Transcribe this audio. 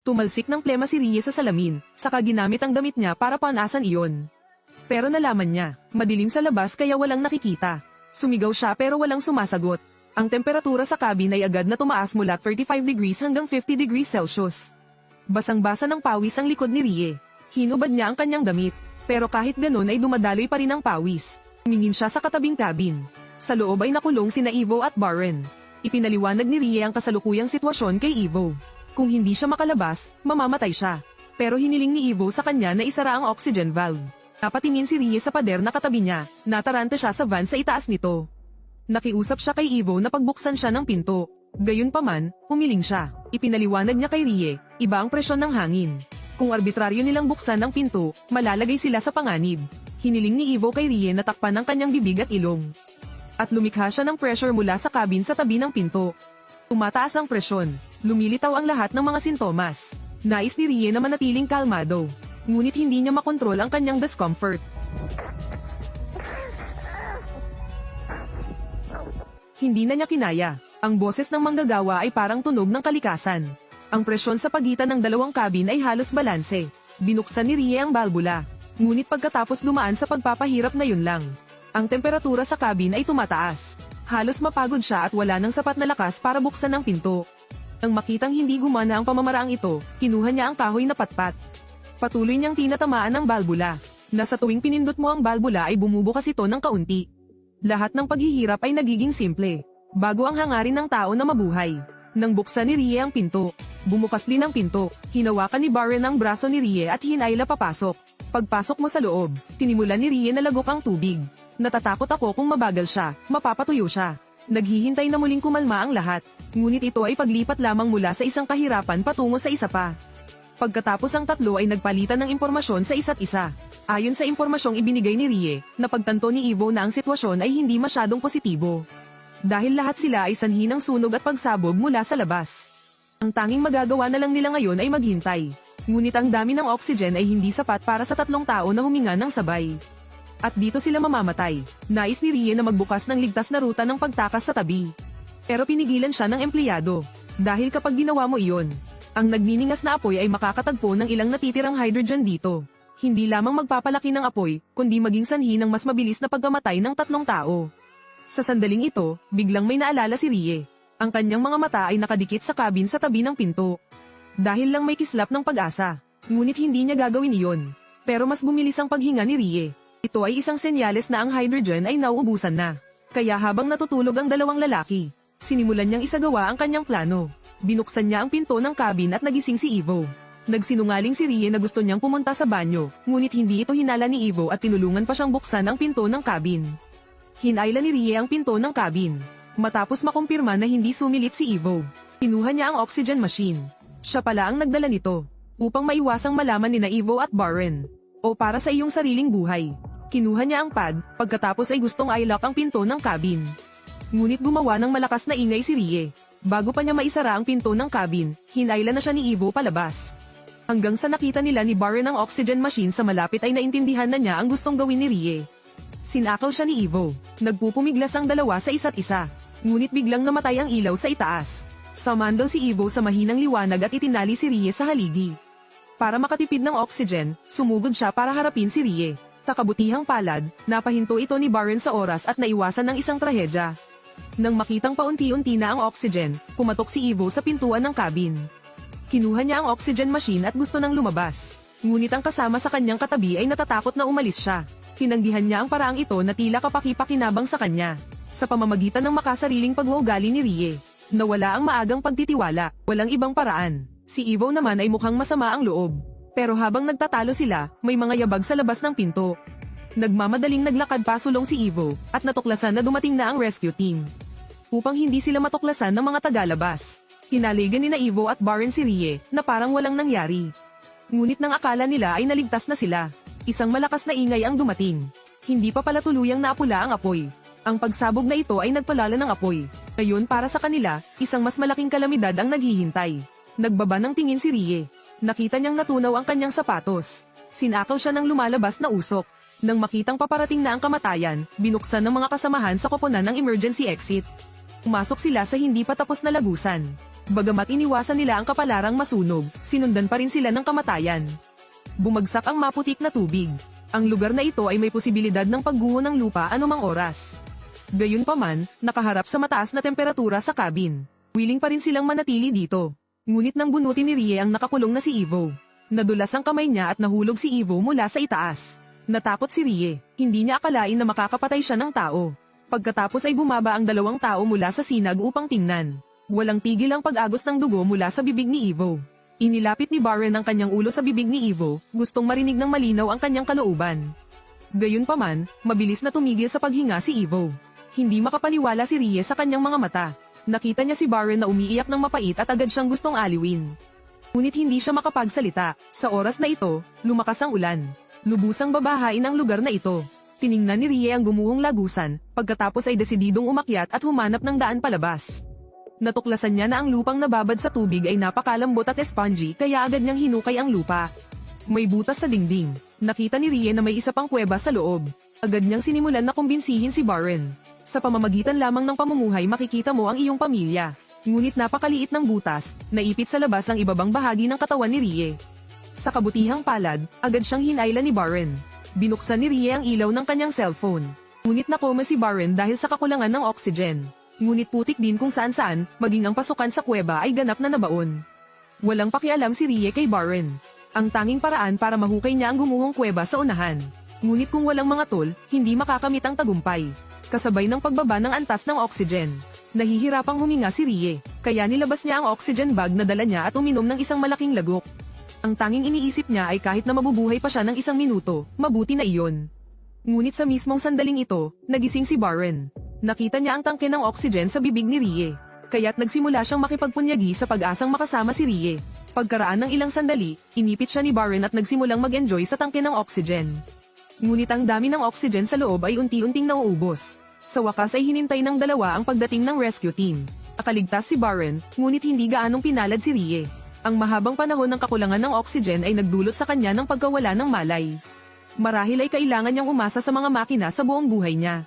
Tumalsik ng plema si Rie sa salamin, saka ginamit ang damit niya para panasan iyon. Pero nalaman niya, madilim sa labas kaya walang nakikita. Sumigaw siya pero walang sumasagot. Ang temperatura sa cabin ay agad na tumaas mula 35 degrees hanggang 50 degrees Celsius. Basang-basa ng pawis ang likod ni Rie. Hinubad niya ang kanyang damit, pero kahit ganun ay dumadaloy pa rin ang pawis. Tumingin siya sa katabing cabin. Sa loob ay nakulong sina Ivo at Barren. Ipinaliwanag ni Rie ang kasalukuyang sitwasyon kay Ivo. Kung hindi siya makalabas, mamamatay siya. Pero hiniling ni Ivo sa kanya na isara ang oxygen valve. Napatingin si Rie sa pader na katabi niya, nataranta siya sa van sa itaas nito. Nakiusap siya kay Ivo na pagbuksan siya ng pinto. Gayunpaman, umiling siya. Ipinaliwanag niya kay Rie, iba ang presyon ng hangin. Kung arbitraryo nilang buksan ang pinto, malalagay sila sa panganib. Hiniling ni Ivo kay Rie na takpan ang kanyang bibig at ilong. At lumikha siya ng pressure mula sa cabin sa tabi ng pinto. Tumataas ang presyon. Lumilitaw ang lahat ng mga sintomas. Nais ni Rie na manatiling kalmado. Ngunit hindi niya makontrol ang kanyang discomfort. Hindi na niya kinaya. Ang boses ng manggagawa ay parang tunog ng kalikasan. Ang presyon sa pagitan ng dalawang cabin ay halos balanse. Binuksan ni Rie ang balbula. Ngunit pagkatapos dumaan sa pagpapahirap ngayon lang, ang temperatura sa cabin ay tumataas. Halos mapagod siya at wala ng sapat na lakas para buksan ang pinto. Nang makitang hindi gumana ang pamamaraang ito, kinuha niya ang kahoy na patpat. Patuloy niyang tinatamaan ang balbula. Na sa tuwing pinindot mo ang balbula ay bumubukas ito ng kaunti. Lahat ng paghihirap ay nagiging simple. Bago ang hangarin ng tao na mabuhay. Nang buksan ni Rie ang pinto, bumukas din ang pinto. Hinawakan ni Barren ang braso ni Rie at hinayla papasok. Pagpasok mo sa loob, tinimulan ni Rie na lagok ang tubig. Natatakot ako kung mabagal siya, mapapatuyo siya. Naghihintay na muling kumalma ang lahat. Ngunit ito ay paglipat lamang mula sa isang kahirapan patungo sa isa pa. Pagkatapos ang tatlo ay nagpalitan ng impormasyon sa isa't isa. Ayon sa impormasyong ibinigay ni Rie, napagtanto ni Ivo na ang sitwasyon ay hindi masyadong positibo. Dahil lahat sila ay sanhi ng sunog at pagsabog mula sa labas. Ang tanging magagawa na lang nila ngayon ay maghintay. Ngunit ang dami ng oxygen ay hindi sapat para sa tatlong tao na huminga ng sabay. At dito sila mamamatay. Nais ni Rie na magbukas ng ligtas na ruta ng pagtakas sa tabi. Pero pinigilan siya ng empleyado. Dahil kapag ginawa mo iyon, ang nagniningas na apoy ay makakatagpo ng ilang natitirang hydrogen dito. Hindi lamang magpapalaki ng apoy, kundi maging sanhi ng mas mabilis na pagkamatay ng tatlong tao. Sa sandaling ito, biglang may naalala si Rie. Ang kanyang mga mata ay nakadikit sa cabin sa tabi ng pinto. Dahil lang may kislap ng pag-asa. Ngunit hindi niya gagawin iyon. Pero mas bumilis ang paghinga ni Rie. Ito ay isang senyales na ang hydrogen ay nauubusan na. Kaya habang natutulog ang dalawang lalaki, sinimulan niyang isagawa ang kanyang plano. Binuksan niya ang pinto ng cabin at nagising si Ivo. Nagsinungaling si Rie na gusto niyang pumunta sa banyo, ngunit hindi ito hinala ni Ivo at tinulungan pa siyang buksan ang pinto ng cabin. Hinayla ni Rie ang pinto ng cabin. Matapos makumpirma na hindi sumilit si Ivo, kinuha niya ang oxygen machine. Siya pala ang nagdala nito, upang maiwasang malaman ni Ivo at Barren. O para sa iyong sariling buhay. Kinuha niya ang pad, pagkatapos ay gustong i-lock ang pinto ng cabin. Ngunit gumawa ng malakas na ingay si Rie. Bago pa niya maisara ang pinto ng cabin, hinayla na siya ni Ivo palabas. Hanggang sa nakita nila ni Barren ang oxygen machine sa malapit ay naintindihan na niya ang gustong gawin ni Rie. Sinakaw siya ni Ivo. Nagpupumiglas ang dalawa sa isa't isa. Ngunit biglang namatay ang ilaw sa itaas. Sumandal si Ivo sa mahinang liwanag at itinali si Rie sa haligi. Para makatipid ng oxygen, sumugod siya para harapin si Rie. Sa kabutihang palad, napahinto ito ni Barren sa oras at naiwasan ng isang trahedya. Nang makitang paunti-unti na ang oxygen, kumatok si Ivo sa pintuan ng cabin. Kinuha niya ang oxygen machine at gusto nang lumabas. Ngunit ang kasama sa kanyang katabi ay natatakot na umalis siya. Tinanggihan niya ang paraang ito na tila kapaki-pakinabang sa kanya. Sa pamamagitan ng makasariling pag-uugali ni Rie, nawala ang maagang pagtitiwala, walang ibang paraan. Si Ivo naman ay mukhang masama ang loob. Pero habang nagtatalo sila, may mga yabag sa labas ng pinto. Nagmamadaling naglakad pasulong si Ivo, at natuklasan na dumating na ang rescue team. Upang hindi sila matuklasan ng mga tagalabas, hinaligan ni Ivo at Barren si Rie, na parang walang nangyari. Ngunit nang akala nila ay naligtas na sila, isang malakas na ingay ang dumating. Hindi pa pala tuluyang naapula ang apoy. Ang pagsabog na ito ay nagpalala ng apoy. Ngayon para sa kanila, isang mas malaking kalamidad ang naghihintay. Nagbaba ng tingin si Rie. Nakita niyang natunaw ang kanyang sapatos. Sinakaw siya ng lumalabas na usok. Nang makitang paparating na ang kamatayan, binuksan ng mga kasamahan sa koponan ng emergency exit. Pumasok sila sa hindi pa tapos na lagusan. Bagamat iniwasan nila ang kapalarang masunog, sinundan pa rin sila ng kamatayan. Bumagsak ang maputik na tubig. Ang lugar na ito ay may posibilidad ng pagguho ng lupa anumang oras. Gayunpaman, nakaharap sa mataas na temperatura sa cabin. Willing pa rin silang manatili dito. Ngunit nang bunutin ni Rie ang nakakulong na si Ivo. Nadulas ang kamay niya at nahulog si Ivo mula sa itaas. Natakot si Rie, hindi niya akalain na makakapatay siya ng tao. Pagkatapos ay bumaba ang 2 tao mula sa sinag upang tingnan. Walang tigil ang pag-agos ng dugo mula sa bibig ni Ivo. Inilapit ni Barren ang kanyang ulo sa bibig ni Ivo, gustong marinig ng malinaw ang kanyang kalooban. Gayunpaman, mabilis na tumigil sa paghinga si Ivo. Hindi makapaniwala si Rie sa kanyang mga mata. Nakita niya si Barren na umiiyak ng mapait at agad siyang gustong aliwin. Ngunit hindi siya makapagsalita. Sa oras na ito, lumakas ang ulan. Lubusang babahain ang lugar na ito. Tiningnan ni Rie ang gumuhong lagusan, pagkatapos ay desididong umakyat at humanap ng daan palabas. Natuklasan niya na ang lupang nababad sa tubig ay napakalambot at spongy kaya agad niyang hinukay ang lupa. May butas sa dingding. Nakita ni Rie na may isa pang kuweba sa loob. Agad niyang sinimulan na kumbinsihin si Barren. Sa pamamagitan lamang ng pamumuhay makikita mo ang iyong pamilya. Ngunit napakaliit ng butas, naipit sa labas ang ibabang bahagi ng katawan ni Rie. Sa kabutihang palad, agad siyang hinailan ni Barren. Binuksan ni Rie ang ilaw ng kanyang cellphone. Ngunit nakoma si Barren dahil sa kakulangan ng oxygen. Ngunit putik din kung saan-saan, maging ang pasukan sa kuweba ay ganap na nabaon. Walang pakialam si Rie kay Barren. Ang tanging paraan para mahukay niya ang gumuhong kuweba sa unahan. Ngunit kung walang mga tol, hindi makakamit ang tagumpay. Kasabay ng pagbaba ng antas ng oxygen. Nahihirapang huminga si Rie, kaya nilabas niya ang oxygen bag na dala niya at uminom ng isang malaking lagok. Ang tanging iniisip niya ay kahit na mabubuhay pa siya ng 1 minuto, mabuti na iyon. Ngunit sa mismong sandaling ito, nagising si Barren. Nakita niya ang tangke ng oxygen sa bibig ni Rie, kaya't nagsimula siyang makipagpunyagi sa pag-asang makasama si Rie. Pagkaraan ng ilang sandali, inipit siya ni Barren at nagsimulang mag-enjoy sa tangke ng oxygen. Ngunit ang dami ng oxygen sa loob ay unti-unting nauubos. Sa wakas ay hinintay ng 2 ang pagdating ng rescue team. Akaligtas si Barren, ngunit hindi gaanong pinalad si Rie. Ang mahabang panahon ng kakulangan ng oxygen ay nagdulot sa kanya ng pagkawala ng malay. Marahil ay kailangan niyang umasa sa mga makina sa buong buhay niya.